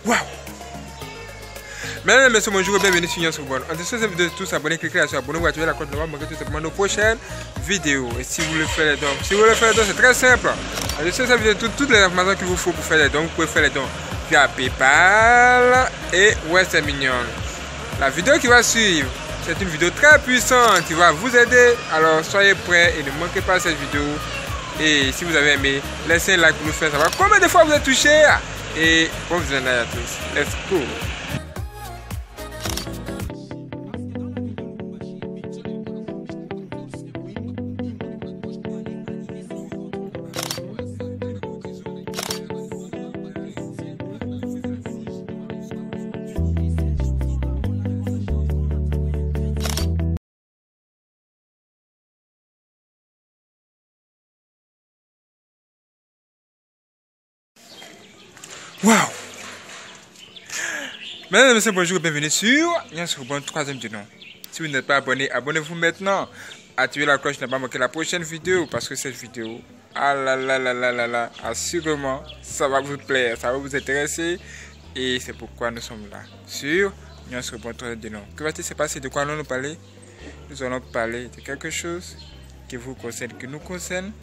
Waouh! Mesdames et messieurs, bonjour et bienvenue sur Nyans Reborn. En dessous de cette vidéo, tous abonnez, cliquez sur abonner, vous activez la cloche de manquer tout simplement nos prochaines vidéos. Et si vous voulez faire les dons, c'est très simple. En dessous de cette vidéo, toutes les informations qu'il vous faut pour faire les dons, vous pouvez faire les dons via PayPal et Western Union. La vidéo qui va suivre, c'est une vidéo très puissante qui va vous aider. Alors soyez prêts et ne manquez pas cette vidéo. Et si vous avez aimé, laissez un like pour nous faire savoir combien de fois vous êtes touché. Et bon visionnage à tous. Let's go! Waouh! Mesdames et messieurs, bonjour et bienvenue sur Nyans Reborn, troisième du nom. Si vous n'êtes pas abonné, abonnez-vous maintenant. Activez la cloche pour ne pas manquer la prochaine vidéo parce que cette vidéo, assurément, ça va vous plaire, ça va vous intéresser. Et c'est pourquoi nous sommes là sur Nyans Reborn, troisième du nom. Que va-t-il se passer? De quoi allons-nous parler? Nous allons parler de quelque chose qui vous concerne, qui nous concerne.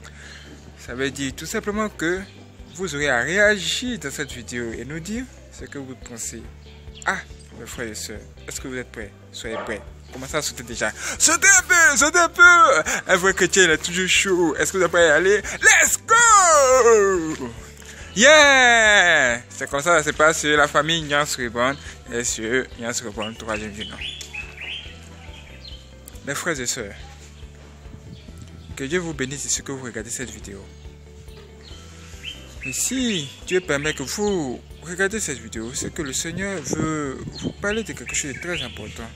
Ça veut dire tout simplement que vous aurez à réagir dans cette vidéo et nous dire ce que vous pensez. Ah, mes frères et sœurs, est-ce que vous êtes prêts? Soyez prêts. Commencez à sauter déjà. Sautez un peu, sautez un peu. Un vrai chrétien, il est toujours chaud. Est-ce que vous êtes prêts à aller? Let's go! Yeah! C'est comme ça que ça se passe sur la famille Nyans Reborn et sur Nyans Reborn, troisième du nom. Mes frères et sœurs, que Dieu vous bénisse de ce que vous regardez cette vidéo. Et si Dieu permet que vous regardez cette vidéo, c'est que le Seigneur veut vous parler de quelque chose de très important.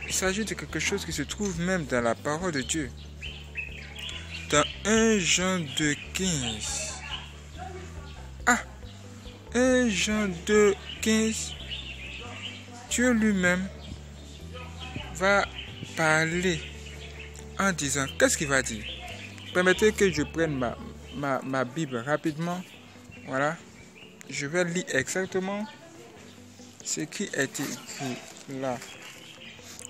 Il s'agit de quelque chose qui se trouve même dans la parole de Dieu. Dans 1 Jean 2,15. Ah! 1 Jean 2,15. Dieu lui-même va parler en disant, qu'est-ce qu'il va dire? Permettez que je prenne ma Bible rapidement. Voilà. Je vais lire exactement ce qui a été écrit là.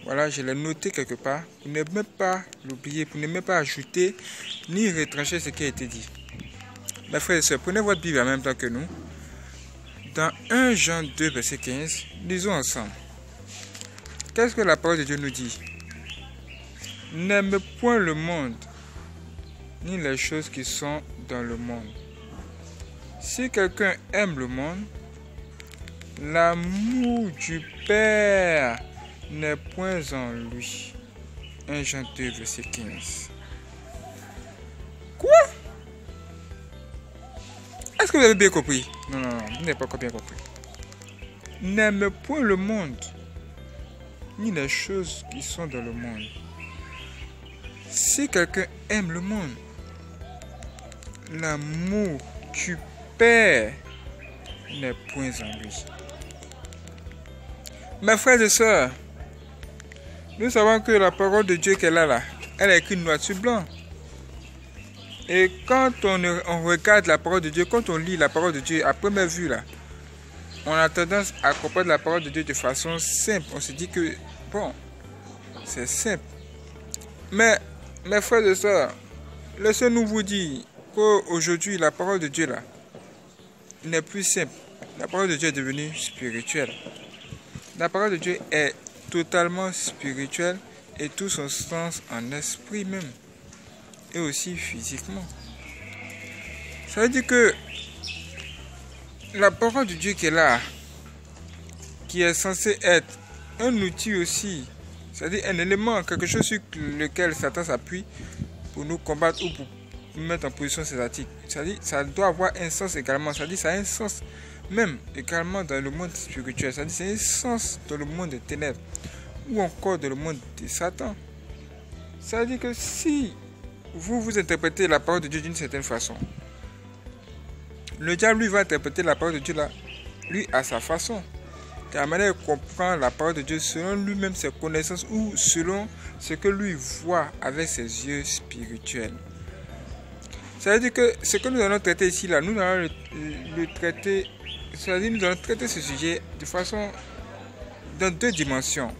Voilà, je l'ai noté quelque part. Pour ne même pas l'oublier, pour ne même pas ajouter ni retrancher ce qui a été dit. Mes frères et sœurs, prenez votre Bible en même temps que nous. Dans 1 Jean 2, verset 15, lisons ensemble. Qu'est-ce que la parole de Dieu nous dit? N'aime point le monde, ni les choses qui sont dans le monde. Si quelqu'un aime le monde, l'amour du Père n'est point en lui. 1 Jean 2, verset 15. Quoi? Est-ce que vous avez bien compris? Non, vous n'avez pas bien compris. N'aime point le monde, ni les choses qui sont dans le monde. Si quelqu'un aime le monde, l'amour du Père n'est point en lui. Mes frères et sœurs, nous savons que la parole de Dieu qu'elle a là, elle est écrite noir sur blanc. Et quand on regarde la parole de Dieu, quand on lit la parole de Dieu à première vue là, on a tendance à comprendre la parole de Dieu de façon simple. On se dit que, bon, c'est simple. Mais, mes frères et sœurs, laissez-nous vous dire qu'aujourd'hui, la parole de Dieu là, n'est plus simple. La parole de Dieu est devenue spirituelle. La parole de Dieu est totalement spirituelle et tout son sens en esprit même. Et aussi physiquement. Ça veut dire que la parole de Dieu qui est là, qui est censée être un outil aussi, c'est-à-dire un élément, quelque chose sur lequel Satan s'appuie pour nous combattre ou pour nous mettre en position césatique. C'est-à-dire ça doit avoir un sens également. C'est-à-dire ça a un sens même également dans le monde spirituel. C'est-à-dire c'est un sens dans le monde des ténèbres ou encore dans le monde de Satan. C'est-à-dire que si vous interprétez la parole de Dieu d'une certaine façon, le diable lui va interpréter la parole de Dieu là, lui à sa façon. De la manière il comprend la parole de Dieu selon lui-même ses connaissances ou selon ce que lui voit avec ses yeux spirituels. Ça veut dire que ce que nous allons traiter ici, là, nous allons le traiter, c'est-à-dire nous allons traiter ce sujet de façon, dans 2 dimensions.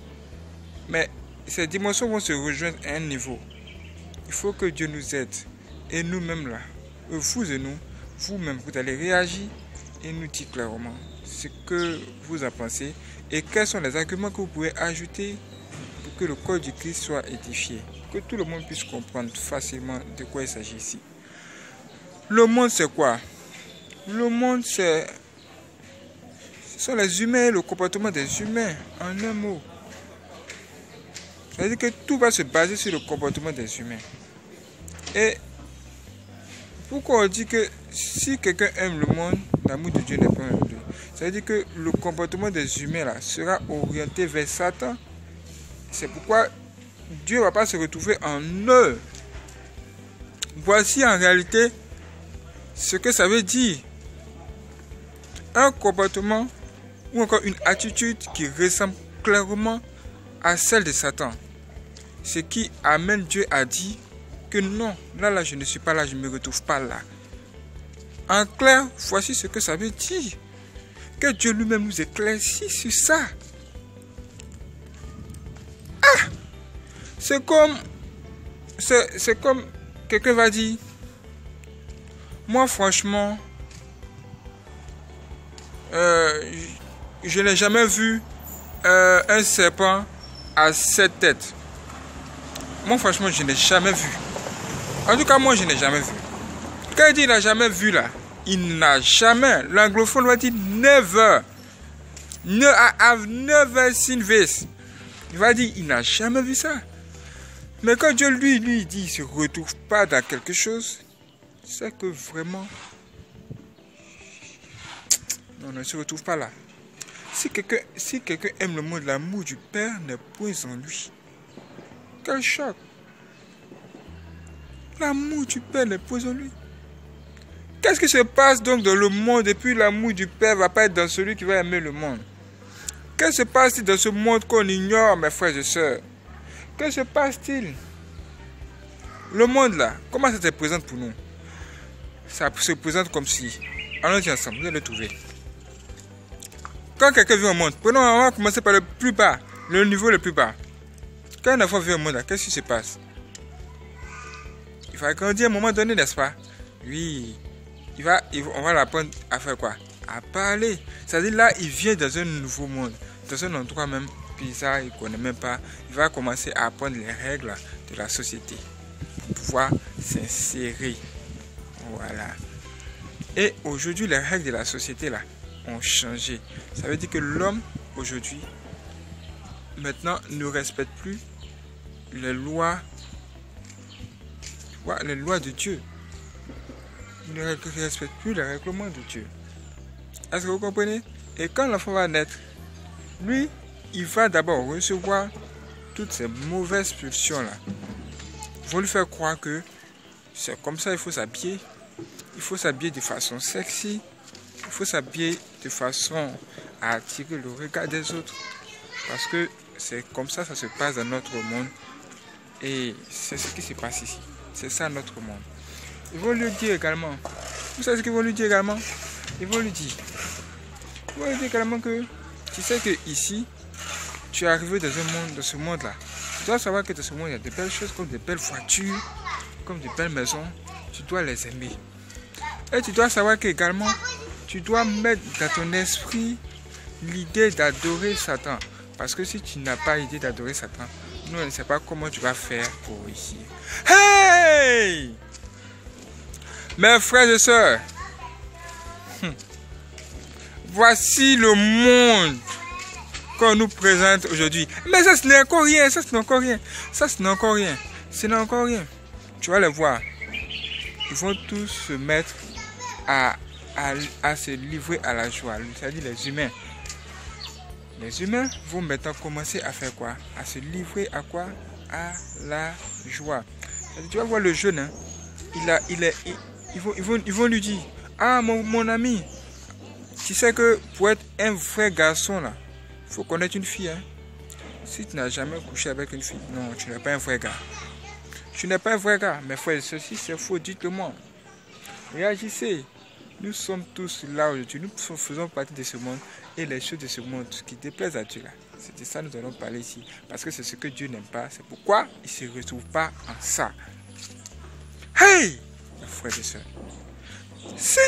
Mais ces dimensions vont se rejoindre à un niveau. Il faut que Dieu nous aide. Et nous-mêmes là, vous et nous, vous-même, vous allez réagir et nous dire clairement ce que vous en pensez et quels sont les arguments que vous pouvez ajouter pour que le corps du Christ soit édifié. Que tout le monde puisse comprendre facilement de quoi il s'agit ici. Le monde, c'est quoi? Le monde, ce sont les humains et le comportement des humains, en un mot. C'est-à-dire que tout va se baser sur le comportement des humains. Et pourquoi on dit que si quelqu'un aime le monde, l'amour de Dieu n'est pas en lui. C'est-à-dire que le comportement des humains là, sera orienté vers Satan. C'est pourquoi Dieu ne va pas se retrouver en eux. Voici en réalité ce que ça veut dire. Un comportement ou encore une attitude qui ressemble clairement à celle de Satan. Ce qui amène Dieu à dire que non, là je ne suis pas là, je ne me retrouve pas là. En clair, voici ce que ça veut dire. Que Dieu lui-même nous éclaircit sur ça. Ah! C'est comme quelqu'un va dire, moi franchement, je n'ai jamais vu un serpent à 7 têtes. Moi franchement, je n'ai jamais vu. En tout cas, moi je n'ai jamais vu. Quand il dit il n'a jamais vu là, il n'a jamais. L'anglophone va dire never. I have never seen this. Il va dire il n'a jamais vu ça. Mais quand Dieu lui dit il ne se retrouve pas dans quelque chose, c'est que vraiment, non, ne se retrouve pas là. Si quelqu'un aime le monde, l'amour du Père n'est point en lui. Quel choc! L'amour du Père n'est point en lui. Qu'est-ce qui se passe donc dans le monde et puis l'amour du Père ne va pas être dans celui qui va aimer le monde? Qu'est-ce qui se passe dans ce monde qu'on ignore, mes frères et sœurs? Que se passe-t-il? Le monde là, comment ça se présente pour nous? Ça se présente comme si, allons-y ensemble, vous allez le trouver. Quand quelqu'un vit au monde, on va commencer par le plus bas, le niveau le plus bas. Quand un enfant vit au monde là, qu'est-ce qui se passe? Il va grandir à un moment donné, n'est-ce pas? Oui, on va l'apprendre à faire quoi? À parler. C'est-à-dire là, il vient dans un nouveau monde, dans un endroit même bizarre, il ne connaît même pas. Il va commencer à apprendre les règles de la société pour pouvoir s'insérer. Voilà. Et aujourd'hui, les règles de la société là ont changé. Ça veut dire que l'homme aujourd'hui, maintenant, ne respecte plus les lois de Dieu. Il ne respecte plus les règlements de Dieu. Est-ce que vous comprenez? Et quand l'enfant va naître, lui, il va d'abord recevoir toutes ces mauvaises pulsions-là. Ils vont lui faire croire que c'est comme ça il faut s'habiller. Il faut s'habiller de façon sexy. Il faut s'habiller de façon à attirer le regard des autres. Parce que c'est comme ça se passe dans notre monde. Et c'est ce qui se passe ici. C'est ça notre monde. Ils vont lui dire également. Vous savez ce qu'ils vont lui dire également? Ils vont lui dire également que tu sais que ici, tu es arrivé dans ce monde-là. Tu dois savoir que dans ce monde, il y a de belles choses comme de belles voitures, comme de belles maisons. Tu dois les aimer. Et tu dois savoir qu'également, tu dois mettre dans ton esprit l'idée d'adorer Satan. Parce que si tu n'as pas l'idée d'adorer Satan, nous on ne sait pas comment tu vas faire pour réussir. Hey! Mes frères et sœurs, voici le monde qu'on nous présente aujourd'hui. Mais ça, ce n'est encore rien. Ça, ce n'est encore rien. Ça, ce n'est encore rien. Ce n'est encore rien. Tu vas les voir. Ils vont tous se mettre à se livrer à la joie. C'est-à-dire les humains. Les humains vont maintenant commencer à faire quoi? À se livrer à quoi? À la joie. Tu vas voir le jeune. Hein? Ils vont lui dire, ah mon ami, tu sais que pour être un vrai garçon là, il faut connaître une fille. Hein? Si tu n'as jamais couché avec une fille, non, tu n'es pas un vrai gars. Tu n'es pas un vrai gars. Mais frère, ceci c'est faux, dites-le moi. Réagissez. Nous sommes tous là aujourd'hui. Nous faisons partie de ce monde. Et les choses de ce monde qui déplaisent à Dieu là. C'est de ça que nous allons parler ici. Parce que c'est ce que Dieu n'aime pas. C'est pourquoi il ne se retrouve pas en ça. Hey! Mes frères et sœurs. Si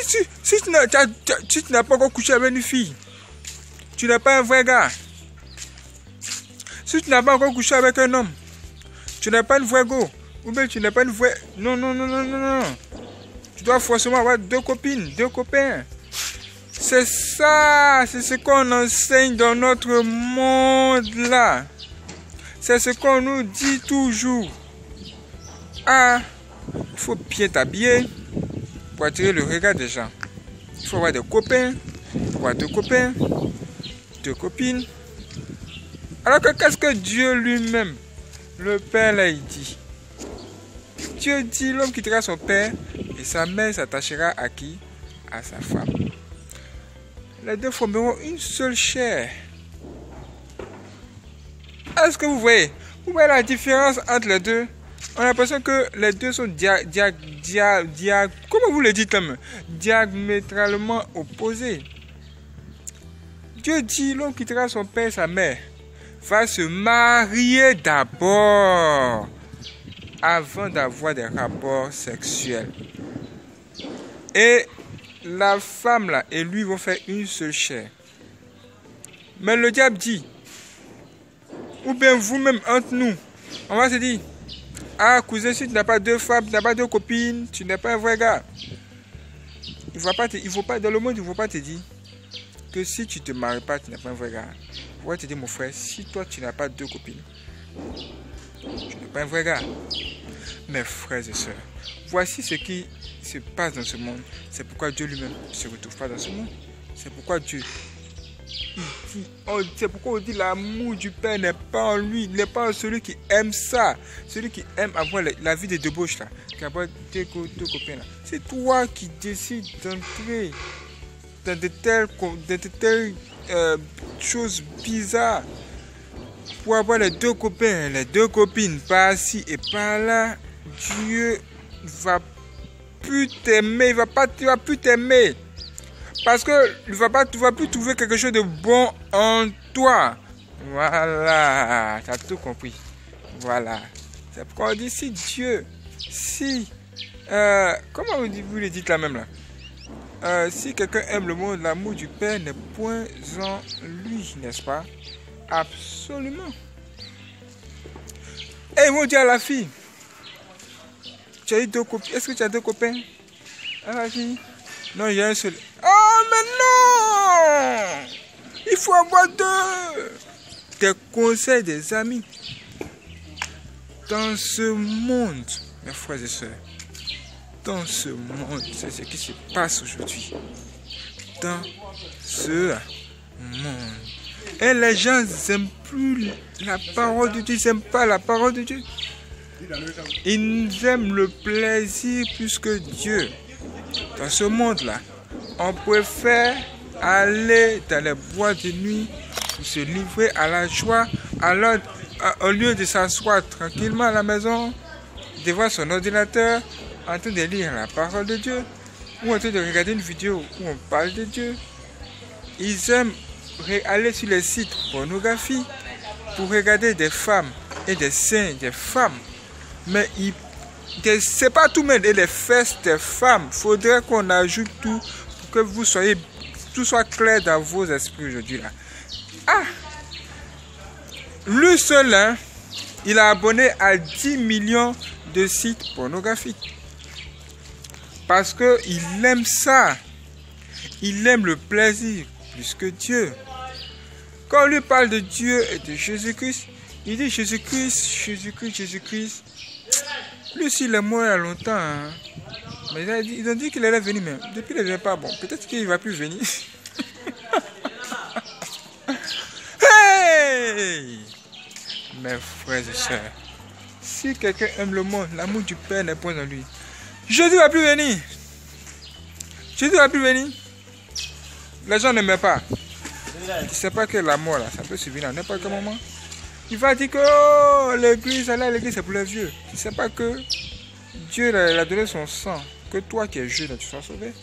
tu n'as pas encore couché avec une fille, tu n'es pas un vrai gars. Si tu n'as pas encore couché avec un homme, tu n'es pas une vraie go. Ou bien tu n'es pas une vraie... Non. Tu dois forcément avoir 2 copines, 2 copains. C'est ça, c'est ce qu'on enseigne dans notre monde là. C'est ce qu'on nous dit toujours. Ah, il faut bien t'habiller pour attirer le regard des gens. Il faut avoir des copains, avoir 2 copains, 2 copines. Alors que qu'est-ce que Dieu lui-même, le Père là, il dit? Dieu dit, l'homme quittera son père et sa mère s'attachera à qui? À sa femme. Les 2 formeront une seule chair. Est-ce que vous voyez? Vous voyez la différence entre les deux? On a l'impression que les deux sont comment vous le dites même? Diamétralement opposés. Dieu dit, l'homme quittera son père et sa mère, va se marier d'abord avant d'avoir des rapports sexuels. Et la femme là et lui vont faire une seule chair. Mais le diable dit, ou bien vous-même entre nous, on va se dire, ah cousin, si tu n'as pas 2 femmes, tu n'as pas 2 copines, tu n'es pas un vrai gars. Il faut pas, dans le monde, il ne faut pas te dire que si tu ne te maries pas, tu n'es pas un vrai gars. On va te dire, mon frère, si toi tu n'as pas 2 copines, tu n'es pas un vrai gars. Mes frères et sœurs, voici ce qui se passe dans ce monde. C'est pourquoi Dieu lui-même ne se retrouve pas dans ce monde. C'est pourquoi Dieu, c'est pourquoi on dit l'amour du Père n'est pas en lui, n'est pas en celui qui aime ça. Celui qui aime avoir la vie de débauche là, qui a 2 copains là. C'est toi qui décides d'entrer dans de telles choses bizarres pour avoir les 2 copains, les 2 copines par-ci et par-là. Dieu va plus t'aimer, il va plus t'aimer. Parce que tu ne vas plus trouver quelque chose de bon en toi. Voilà, tu as tout compris. Voilà. C'est pourquoi on dit si Dieu, comment vous le dites là même là? Si quelqu'un aime le monde, l'amour du Père n'est point en lui, n'est-ce pas? Absolument. Et ils vont dire à la fille, tu as eu 2 copains. Est-ce que tu as 2 copains? À la fille, non, il y a un seul. Oh, mais non! Il faut avoir 2. Des conseils des amis. Dans ce monde, mes frères et sœurs, dans ce monde, c'est ce qui se passe aujourd'hui. Dans ce monde. Et les gens n'aiment plus la parole de Dieu, ils n'aiment pas la parole de Dieu. Ils aiment le plaisir plus que Dieu. Dans ce monde-là, on préfère aller dans les boîtes de nuit pour se livrer à la joie, alors au lieu de s'asseoir tranquillement à la maison, devant son ordinateur, en train de lire la parole de Dieu, ou en train de regarder une vidéo où on parle de Dieu. Ils aiment aller sur les sites pornographiques pour regarder des femmes et des seins des femmes. Mais c'est pas tout même, et les fesses des femmes. Il faudrait qu'on ajoute tout pour que tout soit clair dans vos esprits aujourd'hui là. Ah! Lui seul, hein, il a abonné à 10 millions de sites pornographiques. Parce qu'il aime ça. Il aime le plaisir plus que Dieu. Quand on lui parle de Dieu et de Jésus-Christ, il dit Jésus-Christ. Lui aussi, il est mort il y a longtemps. Hein. Mais ils ont dit qu'il allait venir même. Depuis, il ne vient pas. Bon, peut-être qu'il ne va plus venir. Hey! Mes frères et sœurs, si quelqu'un aime le monde, l'amour du Père n'est point en lui. Jésus ne va plus venir. Jésus ne va plus venir. Les gens ne m'aiment pas. Tu ne sais pas que la mort, là, ça peut se venir à n'importe quel moment. Il va dire que oh, l'église, aller à l'église, c'est pour les vieux. Tu ne sais pas que Dieu il a donné son sang que toi qui es jeune, tu sois sauvé.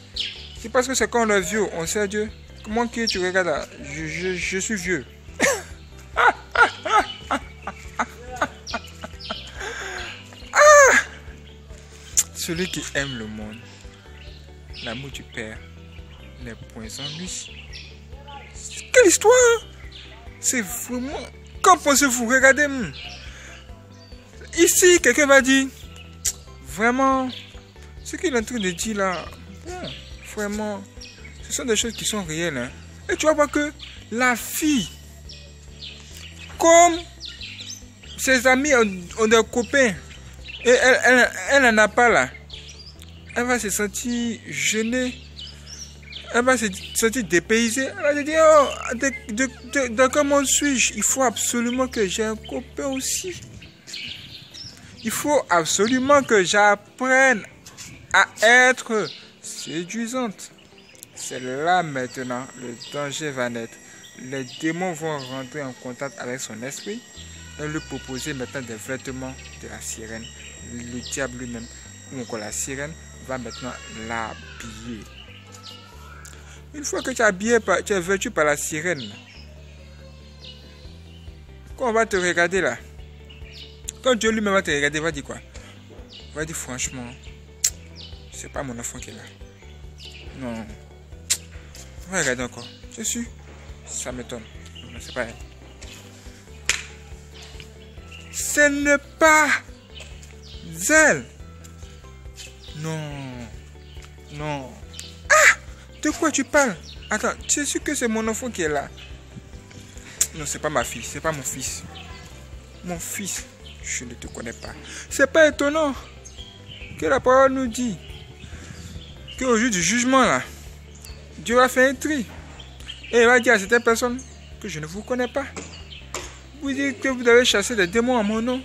C'est parce que c'est quand on est vieux, on sait Dieu. Comment que tu regardes là? Je suis vieux. Celui qui aime le monde, l'amour du Père n'est point en lui. Quelle histoire! C'est vraiment... Qu'en pensez-vous? Regardez. Ici, quelqu'un va dire, vraiment, ce qu'il est en train de dire là, bon, vraiment, ce sont des choses qui sont réelles. Hein. Et tu vas voir que la fille, comme ses amis ont des copains, et elle n'en a pas là, elle va se sentir gênée, elle va se sentir dépaysée, elle va se dire, oh, dans quel monde suis-je? Il faut absolument que j'ai un copain aussi. Il faut absolument que j'apprenne à être séduisante. C'est là maintenant le danger va naître. Les démons vont rentrer en contact avec son esprit et lui proposer maintenant des vêtements de la sirène. Le diable lui-même, ou encore la sirène, va maintenant l'habiller. Une fois que tu es vêtu par la sirène, quand on va te regarder là, quand Dieu lui-même va te regarder, il va dire quoi? Il va dire franchement, c'est pas mon enfant qui est là. Non. On va regarder encore. Je suis. Ça m'étonne. Non, c'est pas elle. Ce n'est pas elle. Non. Non. Ah! De quoi tu parles? Attends, tu es sûr que c'est mon enfant qui est là? Non, c'est pas ma fille. C'est pas mon fils. Mon fils. Je ne te connais pas. C'est pas étonnant que la parole nous dit qu'au jour du jugement, là, Dieu va faire un tri. Et il va dire à certaines personnes que je ne vous connais pas. Vous dites que vous avez chassé des démons en mon nom.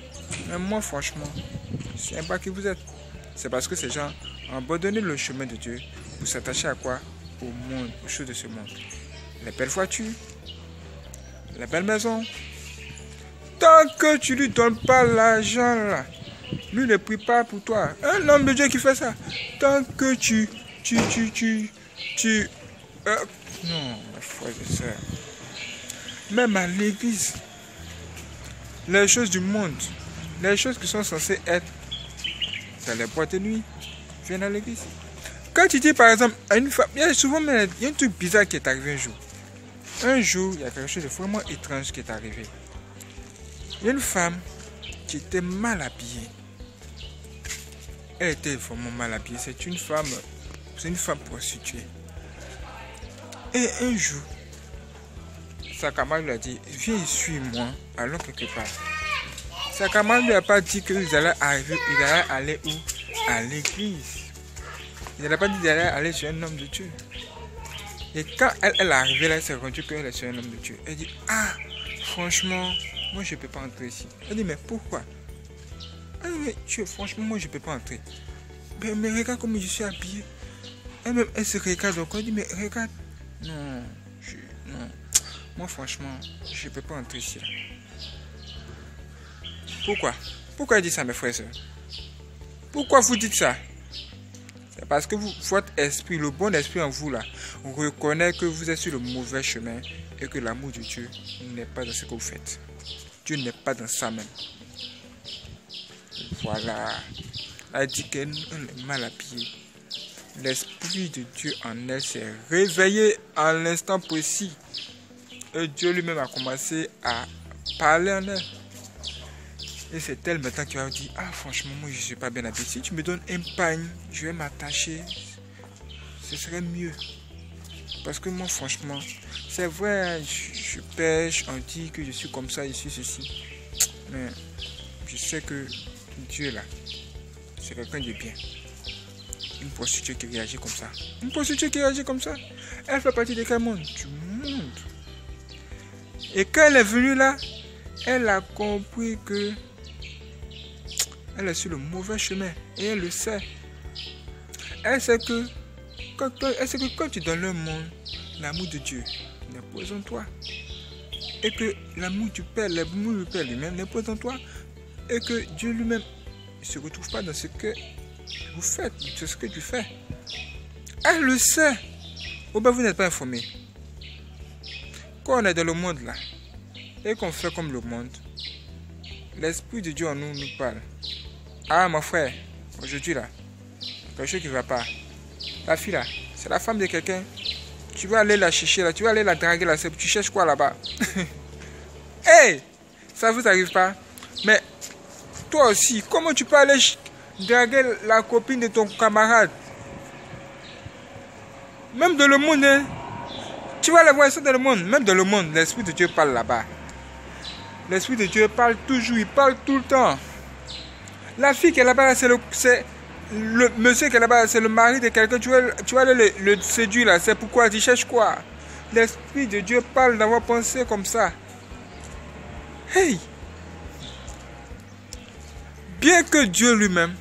Mais moi, franchement, je ne sais pas qui vous êtes. C'est parce que ces gens ont abandonné le chemin de Dieu pour s'attacher à quoi? Au monde, aux choses de ce monde. Les belles voitures, les belles maisons. Tant que tu lui donnes pas l'argent là, lui ne prie pas pour toi. Un homme de Dieu qui fait ça. Tant que non, mes frères et sœurs. Même à l'église, les choses du monde, les choses qui sont censées être dans les boîtes de nuit, viennent à l'église. Quand tu dis par exemple à une femme, il y a souvent il y a un truc bizarre qui est arrivé un jour. Un jour, il y a quelque chose de vraiment étrange qui est arrivé. Il y a une femme qui était mal habillée. Elle était vraiment mal habillée. C'est une femme prostituée. Et un jour, sa camarade lui a dit, viens, suis-moi, allons quelque part. Sa camarade ne lui a pas dit qu'ils allaient arriver, il allait aller où? À l'église. Il n'a pas dit d'aller aller sur un homme de Dieu. Et quand elle est arrivée là, elle s'est rendue qu'elle est sur un homme de Dieu. Elle dit, ah, franchement, moi je ne peux pas entrer ici. Elle dit, mais pourquoi? Elle dit, franchement, moi je ne peux pas entrer. Mais regarde comment je suis habillée. Elle se regarde encore, elle dit, mais regarde. Non, non. Moi franchement, je ne peux pas entrer ici. Là. Pourquoi? Pourquoi elle dit ça, mes frères et sœurs? Pourquoi vous dites ça? C'est parce que votre esprit, le bon esprit en vous là, reconnaît que vous êtes sur le mauvais chemin et que l'amour de Dieu n'est pas dans ce que vous faites. Dieu n'est pas dans ça même. Voilà. Elle dit qu'elle est mal habillée. L'esprit de Dieu en elle s'est réveillé à l'instant précis. Et Dieu lui-même a commencé à parler en elle. Et c'est elle maintenant qui va dire, ah franchement moi je ne suis pas bien habillé. Si tu me donnes un pagne, je vais m'attacher. Ce serait mieux. Parce que moi franchement, c'est vrai, je pêche, on dit que je suis comme ça, je suis ceci. Mais je sais que Dieu là, c'est quelqu'un de bien. Une prostituée qui réagit comme ça. Une prostituée qui réagit comme ça. Elle fait partie de quel monde? Du monde. Et quand elle est venue là, elle a compris que elle est sur le mauvais chemin. Et elle le sait. Elle sait que quand tu es dans le monde, l'amour de Dieu n'est pas en toi. Et que l'amour du Père, l'amour du Père lui-même n'est pas en toi. Et que Dieu lui-même ne se retrouve pas dans ce que vous faites, c'est ce que tu fais. Elle le sait. Ou bien vous n'êtes pas informé. Quand on est dans le monde là, et qu'on fait comme le monde, l'Esprit de Dieu en nous nous parle. Ah mon frère, aujourd'hui là, quelque chose qui ne va pas. La fille là, c'est la femme de quelqu'un. Tu vas aller la chercher là, tu vas aller la draguer là, tu cherches quoi là-bas? Hey, ça vous arrive pas? Mais toi aussi, comment tu peux aller draguer la copine de ton camarade? Même dans le monde, hein? Tu vas la voir ça dans le monde. Même dans le monde, l'Esprit de Dieu parle là-bas. L'Esprit de Dieu parle toujours, il parle tout le temps. La fille qui est là-bas, c'est le monsieur qui est là-bas, c'est le mari de quelqu'un. Tu vas aller le séduire là. C'est pourquoi tu cherches quoi? L'Esprit de Dieu parle d'avoir pensé comme ça. Hey! Bien que Dieu lui-même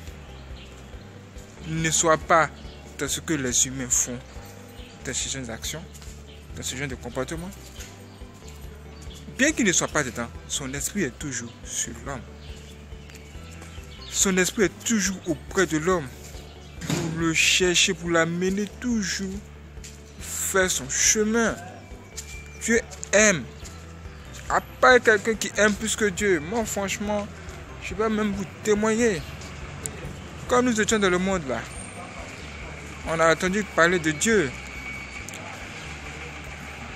ne soit pas dans ce que les humains font, dans ce genre d'actions, dans ce genre de comportement, bien qu'il ne soit pas dedans, son esprit est toujours sur l'homme. Son esprit est toujours auprès de l'homme pour le chercher, pour l'amener toujours faire son chemin. Dieu aime. À part quelqu'un qui aime plus que Dieu, moi franchement, je vais même vous témoigner. Quand nous étions dans le monde là, on a entendu parler de Dieu.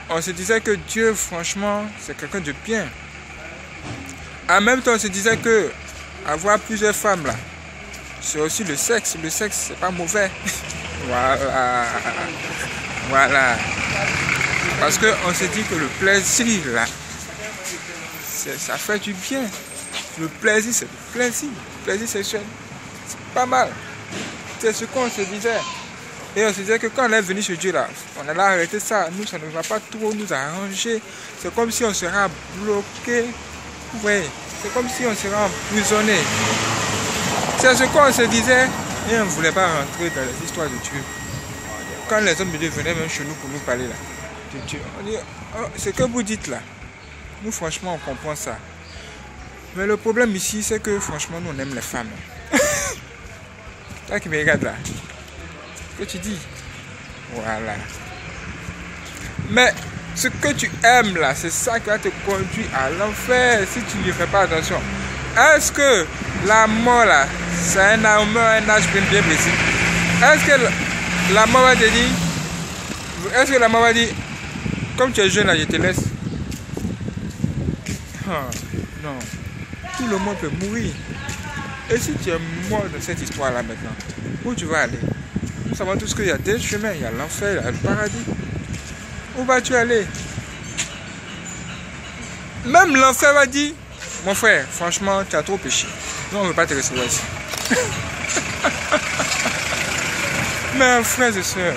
On se disait que Dieu, franchement, c'est quelqu'un de bien. En même temps, on se disait que avoir plusieurs femmes là, c'est aussi le sexe. Le sexe, c'est pas mauvais. Voilà. Voilà. Parce qu'on se dit que le plaisir là, ça fait du bien. Le plaisir, c'est le plaisir. Le plaisir sexuel, c'est pas mal. C'est ce qu'on se disait. Et on se disait que quand on est venu chez Dieu là, on allait arrêter ça. Nous, ça ne va pas trop nous arranger. C'est comme si on serait bloqué. Oui, c'est comme si on serait emprisonné. C'est ce qu'on se disait. Et on ne voulait pas rentrer dans les histoires de Dieu. Quand les hommes de Dieu venaient même chez nous pour nous parler là, de Dieu, on dit, oh, ce que vous dites là, nous franchement on comprend ça. Mais le problème ici, c'est que franchement nous on aime les femmes. Là qui me regarde là. Que tu dis, voilà. Mais ce que tu aimes là, c'est ça qui va te conduire à l'enfer si tu n'y fais pas attention. Est-ce que la mort là, c'est un âge bien précis? Est-ce que la mort va te dire, est-ce que la mort va dire, comme tu es jeune là, je te laisse? Oh, non, tout le monde peut mourir. Et si tu es mort dans cette histoire là maintenant, où tu vas aller? Nous savons tous qu'il y a des chemins, il y a l'enfer, il y a le paradis. Où vas-tu aller? Même l'enfer va dire, mon frère, franchement, tu as trop péché. Nous, on ne veut pas te recevoir ici. Mais frères et sœurs,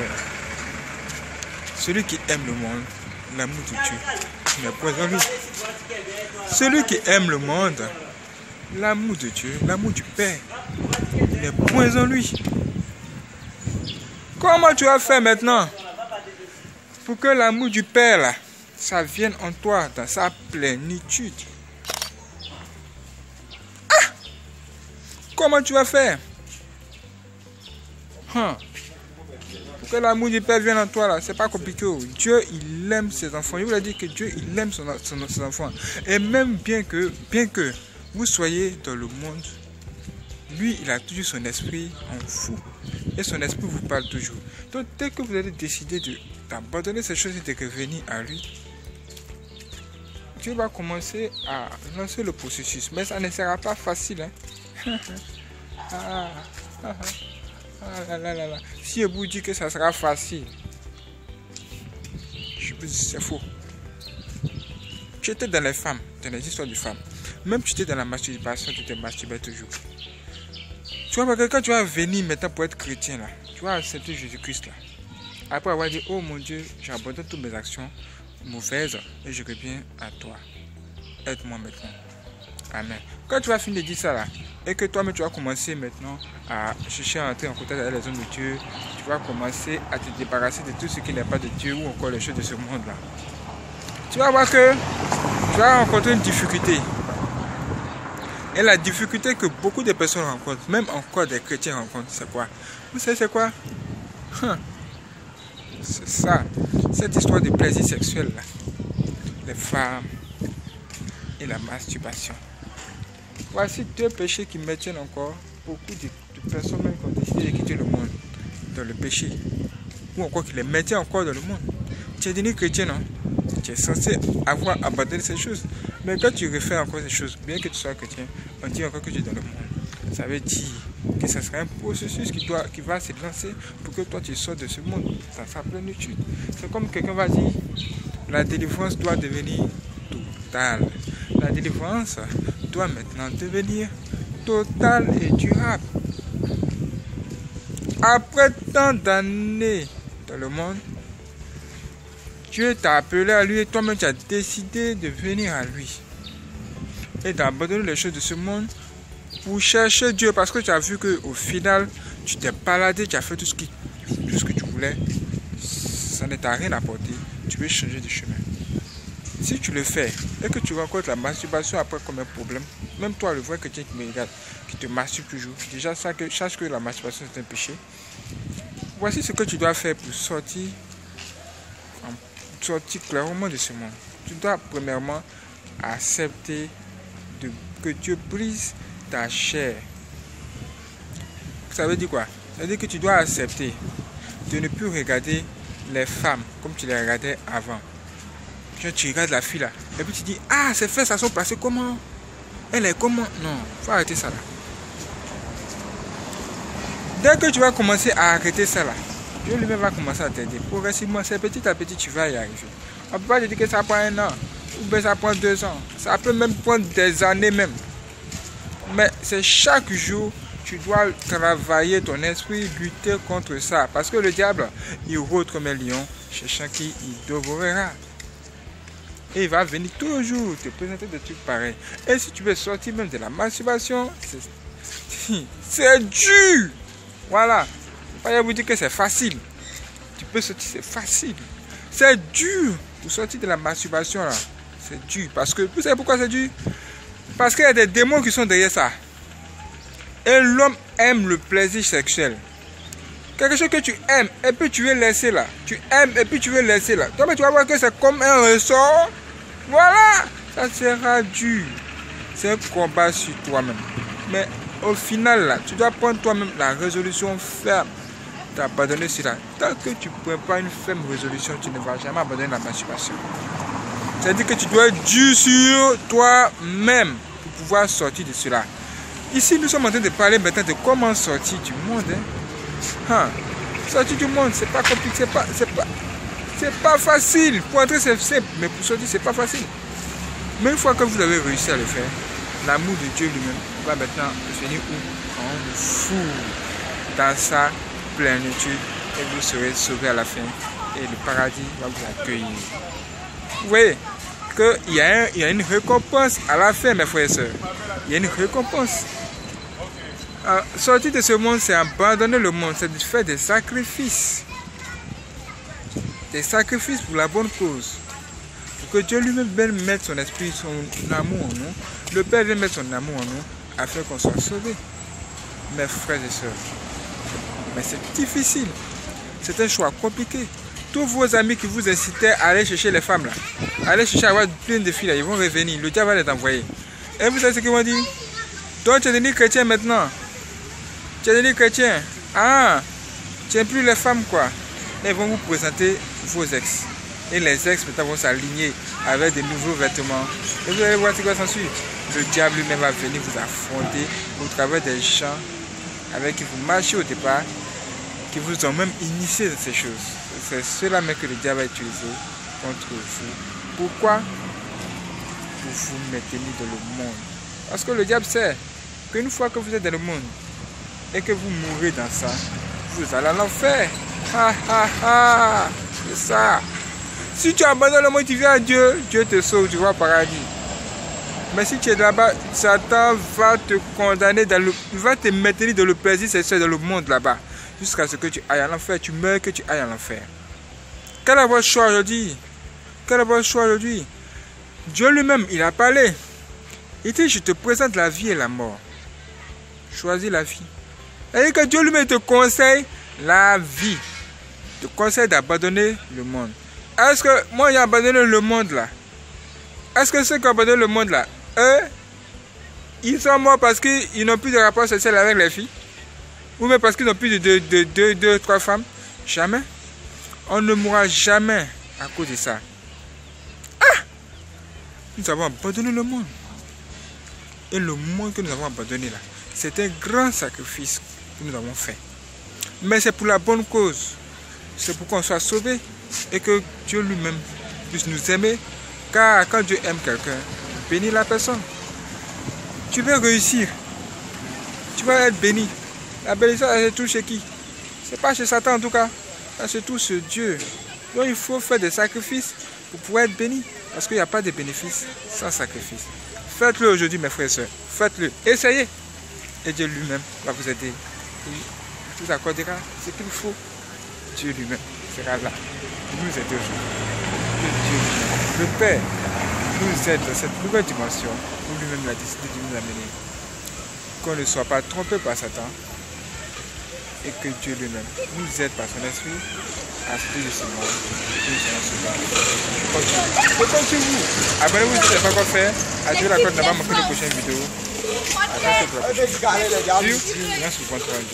celui qui aime le monde, l'amour de Dieu, n'est point en lui. Celui qui aime le monde, l'amour de Dieu, l'amour du Père, n'est point en lui. Comment tu vas faire maintenant pour que l'amour du Père, là, ça vienne en toi dans sa plénitude? Ah! Comment tu vas faire? Pour que l'amour du Père vienne en toi, là, c'est pas compliqué. Dieu, il aime ses enfants. Je vous l'ai dit que Dieu, il aime ses enfants. Et même bien que vous soyez dans le monde, lui, il a toujours son esprit en vous. Et son esprit vous parle toujours. Donc, dès que vous allez décider d'abandonner ces choses et de revenir à lui, Dieu va commencer à lancer le processus. Mais ça ne sera pas facile. Hein? Si je vous dis que ça sera facile, je vous dis c'est faux. Tu étais dans les femmes, dans les histoires de femmes. Même tu étais dans la masturbation, tu te masturbais toujours. Tu vois, quand tu vas venir maintenant pour être chrétien, là, tu vas accepter Jésus-Christ là. Après avoir dit, oh mon Dieu, j'abandonne toutes mes actions mauvaises et je reviens à toi. Aide-moi maintenant. Amen. Quand tu vas finir de dire ça là, et que toi-même tu vas commencer maintenant à chercher à entrer en contact avec les hommes de Dieu, tu vas commencer à te débarrasser de tout ce qui n'est pas de Dieu ou encore les choses de ce monde là. Tu vas voir que tu vas rencontrer une difficulté. Et la difficulté que beaucoup de personnes rencontrent, même encore des chrétiens rencontrent, c'est quoi? Vous savez c'est quoi? C'est ça, cette histoire de plaisir sexuel là. Les femmes et la masturbation. Voici deux péchés qui maintiennent encore beaucoup de personnes même qui ont décidé de quitter le monde dans le péché. Ou encore qui les maintiennent encore dans le monde. Tu es devenu chrétien, non? Tu es censé avoir abandonné ces choses. Mais quand tu refais encore ces choses, bien que tu sois chrétien, on dit encore que tu es dans le monde. Ça veut dire que ce sera un processus qui va se lancer pour que toi tu sortes de ce monde dans sa plénitude. C'est comme quelqu'un va dire, la délivrance doit devenir totale. La délivrance doit maintenant devenir totale et durable. Après tant d'années dans le monde, Dieu t'a appelé à lui et toi-même tu as décidé de venir à lui et d'abandonner les choses de ce monde pour chercher Dieu, parce que tu as vu qu'au final tu t'es baladé, tu as fait tout ce que tu voulais, ça ne t'a rien apporté. Tu veux changer de chemin. Si tu le fais et que tu rencontres la masturbation après comme un problème, même toi le vrai chrétien qui me regarde, qui te masturbe toujours, déjà sache que la masturbation c'est un péché. Voici ce que tu dois faire pour sortir clairement de ce monde. Tu dois premièrement accepter que Dieu brise ta chair. Ça veut dire quoi? Ça veut dire que tu dois accepter de ne plus regarder les femmes comme tu les regardais avant. Tu regardes la fille là, et puis tu dis, ah, ses fesses, elles sont passées comment? Elle est comment? Non, il faut arrêter ça là. Dès que tu vas commencer à arrêter ça là, Dieu lui-même va commencer à t'aider. Progressivement, c'est petit à petit, tu vas y arriver. On ne peut pas te dire que ça prend 1 an, ou bien ça prend 2 ans. Ça peut même prendre des années même. Mais c'est chaque jour, tu dois travailler ton esprit, lutter contre ça. Parce que le diable, il rôde comme un lion, cherchant qui il dévorera. Et il va venir toujours te présenter des trucs pareils. Et si tu veux sortir même de la masturbation, c'est dur. Voilà. Je ne vais pas vous dire que c'est facile. Tu peux sortir, c'est facile. C'est dur pour sortir de la masturbation là. C'est dur. Parce que, vous savez pourquoi c'est dur? Parce qu'il y a des démons qui sont derrière ça. Et l'homme aime le plaisir sexuel. Quelque chose que tu aimes et puis tu veux laisser là. Tu aimes et puis tu veux laisser là. Toi, tu vas voir que c'est comme un ressort. Voilà. Ça sera dur. C'est un combat sur toi-même. Mais au final là, tu dois prendre toi-même la résolution ferme d'abandonner cela. Tant que tu ne prends pas une ferme résolution, tu ne vas jamais abandonner la masturbation. C'est-à-dire que tu dois être dur sur toi-même pour pouvoir sortir de cela. Ici, nous sommes en train de parler maintenant de comment sortir du monde. Sortir du monde, c'est pas compliqué, c'est pas facile. Pour entrer, c'est simple, mais pour sortir, c'est pas facile. Mais une fois que vous avez réussi à le faire, l'amour de Dieu lui-même va maintenant venir où? En vous fout dans sa plénitude et vous serez sauvés à la fin. Et le paradis va vous accueillir. Vous voyez qu'il y a une récompense à la fin, mes frères et sœurs. Il y a une récompense. Sortir de ce monde, c'est abandonner le monde, c'est de faire des sacrifices. Des sacrifices pour la bonne cause. Pour que Dieu lui-même vienne mettre son esprit, son amour en nous. Le Père vient mettre son amour en nous afin qu'on soit sauvés. Mes frères et sœurs. Mais c'est difficile. C'est un choix compliqué. Tous vos amis qui vous incitaient à aller chercher les femmes là, aller chercher à avoir plein de filles là, ils vont revenir. Le diable va les envoyer. Et vous savez ce qu'ils vont dire? Donc tu es devenu chrétien maintenant. Tu es devenu chrétien. Ah, tu n'aimes plus les femmes quoi. Et ils vont vous présenter vos ex. Et les ex maintenant vont s'aligner avec de nouveaux vêtements. Et vous allez voir ce qui va s'ensuivre. Le diable lui-même va venir vous affronter au travers des gens avec qui vous marchez au départ, qui vous ont même initié de ces choses. C'est cela même que le diable a utilisé contre vous. Pourquoi? Pour vous maintenir dans le monde. Parce que le diable sait qu'une fois que vous êtes dans le monde et que vous mourrez dans ça, vous allez à l'enfer. C'est ça. Si tu abandonnes le monde, tu viens à Dieu, Dieu te sauve, tu vas au paradis. Mais si tu es là-bas, Satan va te condamner, il va te maintenir dans le plaisir sexuel dans le monde là-bas. Jusqu'à ce que tu ailles à l'enfer, tu meurs que tu ailles à l'enfer. Quel est votre choix aujourd'hui? Quel est votre choix aujourd'hui? Dieu lui-même, il a parlé. Il dit, je te présente la vie et la mort. Choisis la vie. Et que Dieu lui-même te conseille la vie. Te conseille d'abandonner le monde. Est-ce que moi, j'ai abandonné le monde là? Est-ce que ceux qui ont abandonné le monde là, eux, ils sont morts parce qu'ils n'ont plus de rapport sexuel avec les filles? Ou même parce qu'ils n'ont plus de deux, trois femmes? Jamais. On ne mourra jamais à cause de ça. Ah! Nous avons abandonné le monde. Et le monde que nous avons abandonné là, c'est un grand sacrifice que nous avons fait. Mais c'est pour la bonne cause. C'est pour qu'on soit sauvé et que Dieu lui-même puisse nous aimer. Car quand Dieu aime quelqu'un, il bénit la personne. Tu veux réussir. Tu vas être béni. La bénédiction, elle se trouve chez qui? C'est pas chez Satan en tout cas. Elle se trouve chez Dieu. Donc il faut faire des sacrifices pour pouvoir être béni. Parce qu'il n'y a pas de bénéfice sans sacrifice. Faites-le aujourd'hui mes frères et sœurs. Faites-le. Essayez. Et Dieu lui-même va vous aider. Il vous accordera ce qu'il faut. Dieu lui-même sera là pour nous aider aujourd'hui. Que Dieu lui-même, le Père, nous aide dans cette nouvelle dimension où lui-même a décidé de nous amener. Qu'on ne soit pas trompé par Satan et que Dieu lui-même nous aide par son esprit à sortir de ce monde et que nous soyons sauvés. Comptez sur vous. Abonnez-vous si ce n'est pas encore fait. Activez la cloche de ne pas manquer les prochaines vidéos. À bientôt pour la prochaine vidéo. Merci pour votre travail.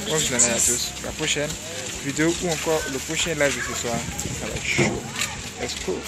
Bonne journée à tous. La prochaine vidéo ou encore le prochain live de ce soir, ça va être chaud. Let's go.